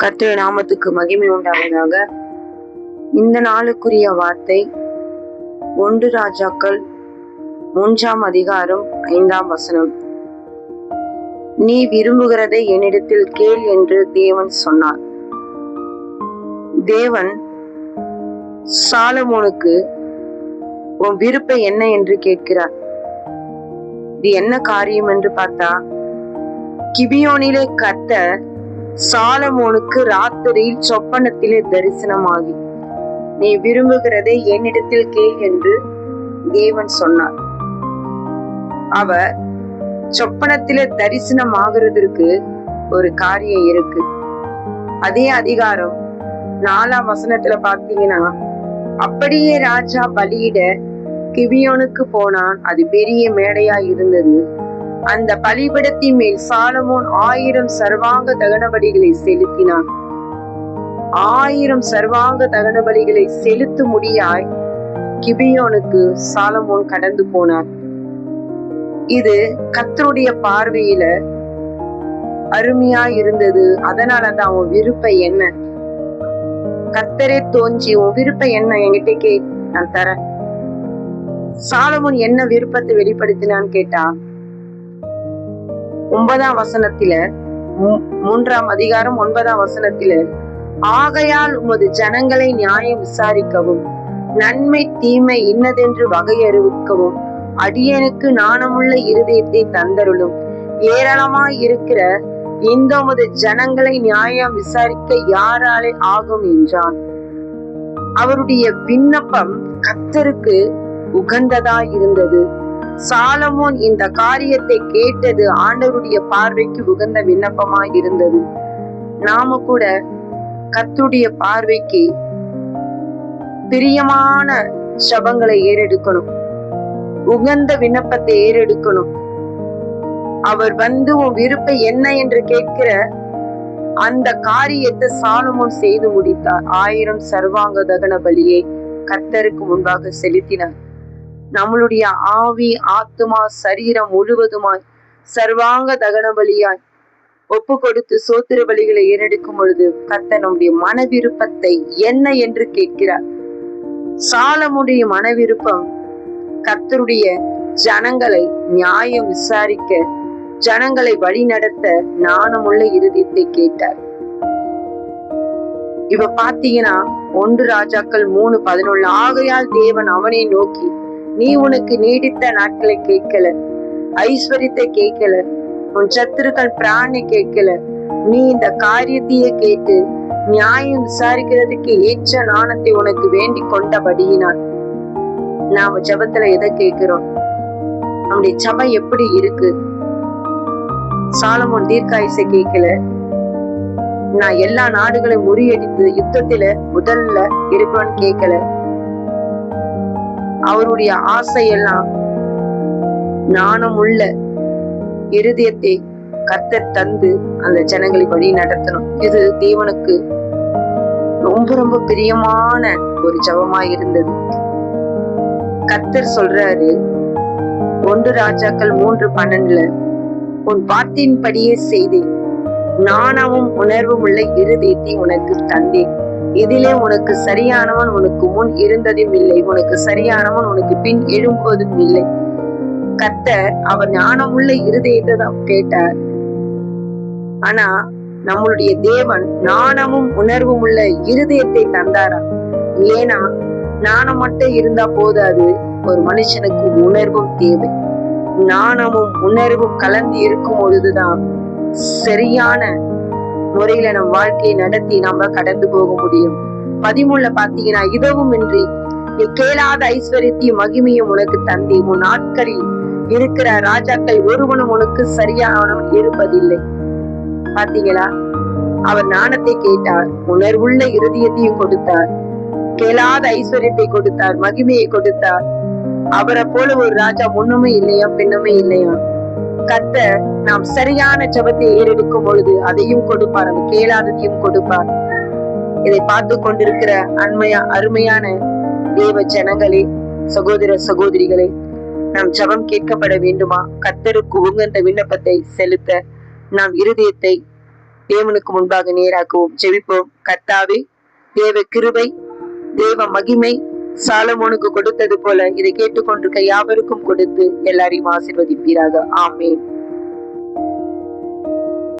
கர்த்தருடைய நாமத்துக்கு மகிமை உண்டாவதாக. இந்த நாளுக்குரிய வார்த்தை 1 ராஜாக்கள் 3ஆம் அதிகாரம் 5ஆம் வசனம். நீ விரும்புகிறதை என்னிடத்தில் கேள் என்று தேவன் சொன்னார். தேவன் சாலமோனுக்கு உன் விருப்பம் என்ன என்று கேட்கிறார். இது என்ன காரியம் என்று பார்த்தா, கிபியோனிலே கர்த்தர் சாலமோனுக்கு ராத்திரியில் சொப்பனத்திலே தரிசனமாகி நீ விரும்புகிறதை என்னிடத்தில் கேள் என்று தேவன் சொன்னார். அவர் சொப்பனத்திலே தரிசனம் ஆகிறதுக்கு ஒரு காரியம் இருக்கு. அதே அதிகாரம் 4ஆம் வசனத்துல பாத்தீங்கன்னா, அப்படியே ராஜா பலியிட கிபியோனுக்கு போனான். அது பெரிய மேடையா இருந்தது. அந்த பலிபீடத்தின் மேல் சாலமோன் 1000 சர்வாங்க தகன பலிகளை செலுத்தினான். 1000 சர்வாங்க தகன பலிகளை செலுத்தும்படியாய் கிபியோனுக்கு சாலமோன் கடந்து போனார். இது கர்த்தருடைய பார்வையில அருமையா இருந்தது. அதனாலதான் உன் விருப்பம் என்ன, கர்த்தரே தோன்றி உன் விருப்பம் என்ன என்கிட்ட கே, நான் தரேன். சாலமோன் என்ன விருப்பத்தை வெளிப்படுத்தினான்னு கேட்டா, 9ஆம் வசனத்தில 3ஆம் அதிகாரம் 9ஆம் வசனத்தில, ஆகையால் உமது ஜனங்களை நியாயம் விசாரிக்கவும் நன்மை தீமை இன்னதென்று வகையறிவிக்கவும் அடியனுக்கு நாணமுள்ள இருதயத்தை தந்தருளும். ஏராளமாய் இருக்கிற இந்த உமது ஜனங்களை நியாயம் விசாரிக்க யாராலே ஆகும் என்றான். அவருடைய விண்ணப்பம் கர்த்தருக்கு உகந்ததா இருந்தது. சாலமோன் இந்த காரியத்தை கேட்டது ஆண்டவருடைய பார்வைக்கு உகந்த விண்ணப்பமாய் இருந்தது. நாம கூட கர்த்தருடைய பார்வைக்கு பிரியமான ஜெபங்களை ஏறெடுக்கணும், உகந்த விண்ணப்பத்தை ஏறெடுக்கணும். அவர் வந்து உன் விருப்பம் என்ன என்று கேட்கிற அந்த காரியத்தை சாலமோன் செய்து முடித்தார். 1000 சர்வாங்க தகன பலியை கர்த்தருக்கு முன்பாக செலுத்தினார். நம்மளுடைய ஆவி ஆத்துமா சரீரம் முழுவதுமாய் சர்வாங்க தகன பலியாய் ஒப்பு கொடுத்து சோத்திர பலிகளை ஏறெடுக்கும் பொழுது கர்த்தர் நம்முடைய மன விருப்பத்தை என்ன என்று கேட்கிறார். சாலமுடைய மன விருப்பம் கர்த்தருடைய ஜனங்களை நியாயம் விசாரிக்க, ஜனங்களை வழி நடத்த நாணமுள்ள இருதயத்தை கேட்டார். இப்ப பாத்தீங்கன்னா 1 ராஜாக்கள் 3:11, ஆகையால் தேவன் அவனை நோக்கி, நீ உனக்கு நீடித்த நாட்களை கேட்கல, ஐஸ்வர்யத்தை கேட்கல, உன் சத்துருக்கள் பிராணை கேட்கல, நீ இந்த காரியத்தையே கேட்டு நியாயம் விசாரிக்கிறதுக்கு ஏற்ற நாணத்தை உனக்கு வேண்டி கொண்டபடியினான். நாம ஜெபத்துல எதை கேட்கிறோம், நம்முடைய ஜெபம் எப்படி இருக்கு? சாலமோன் தீர்க்காயுசை கேட்கல, நான் எல்லா நாடுகளையும் முறியடித்து யுத்தத்துல முதல்ல இருக்கணும்னு கேட்கல. அவருடைய ஆசையெல்லாம் நாணமுள்ள இருதயத்தை கர்த்தர் தந்து அந்த ஜனங்களை வழி நடத்தணும். இது தேவனுக்கு ரொம்ப ரொம்ப பிரியமான ஒரு ஜெபமா இருந்தது. கர்த்தர் சொல்றாரு 1 ராஜாக்கள் 3:12, உன் வார்த்தையின்படியே செய்தேன், நாணமும் உணர்வும் உள்ள இருதயத்தை உனக்கு தந்தேன். இதிலே உனக்கு சரியானவன் உனக்கு முன் இருந்ததும் இல்லை, உனக்கு சரியானவன் உனக்கு பின் எழும்புவதும் இல்லை. கர்த்தர் அவர் ஞானமுள்ள இருதயத்தை தான் கேட்டார். ஆனா நம்மளுடைய தேவன் நாணமும் உணர்வும் உள்ள இருதயத்தை தந்தாரா? ஏன்னா நாணம் மட்டும் இருந்தா போதாது, ஒரு மனுஷனுக்கு உணர்வும் தேவை. நாணமும் உணர்வும் கலந்து இருக்கும் பொழுதுதான் சரியான முறையில நம் வாழ்க்கையை நடத்தி நாம கடந்து போக முடியும். 13 பாத்தீங்கன்னா, இதுவும் இன்றி நீ கேளாத ஐஸ்வர்யத்தையும் மகிமையும் உனக்கு தந்தி, உன் நாட்களில் இருக்கிற ராஜாக்கள் ஒருவனும் உனக்கு சரியானவன் இருப்பதில்லை. பாத்தீங்களா? அவர் நாணத்தை கேட்டார், உணர்வுள்ள இருதயத்தையும் கொடுத்தார், கேளாத ஐஸ்வர்யத்தை கொடுத்தார், மகிமையை கொடுத்தார். அவரை போல ஒரு ராஜா முன்னுமே இல்லையா பின்னுமே இல்லையா. கர்த்தர் நாம் சரியான ஜெபத்தை ஏறெடுக்கும் பொழுது அதையும் கொடுப்பார், அவர் கேளாததையும் கொடுப்பார். இதை பார்த்து கொண்டிருக்கிற அருமையான தேவ ஜனங்களே, சகோதர சகோதரிகளே, நம் ஜெபம் கேட்கப்பட வேண்டுமா? கர்த்தருக்கு உகந்த விண்ணப்பத்தை செலுத்த நாம் இருதயத்தை தேவனுக்கு முன்பாக நேராக்குவோம். ஜெபிப்போம். கர்த்தாவே, தேவ கிருபை, தேவ மகிமை சாலமோனுக்கு கொடுத்தது போல இதை கேட்டுக்கொண்டிருக்க யாவருக்கும் கொடுத்து எல்லாரையும் ஆசீர்வதிப்பீராக. ஆமென்.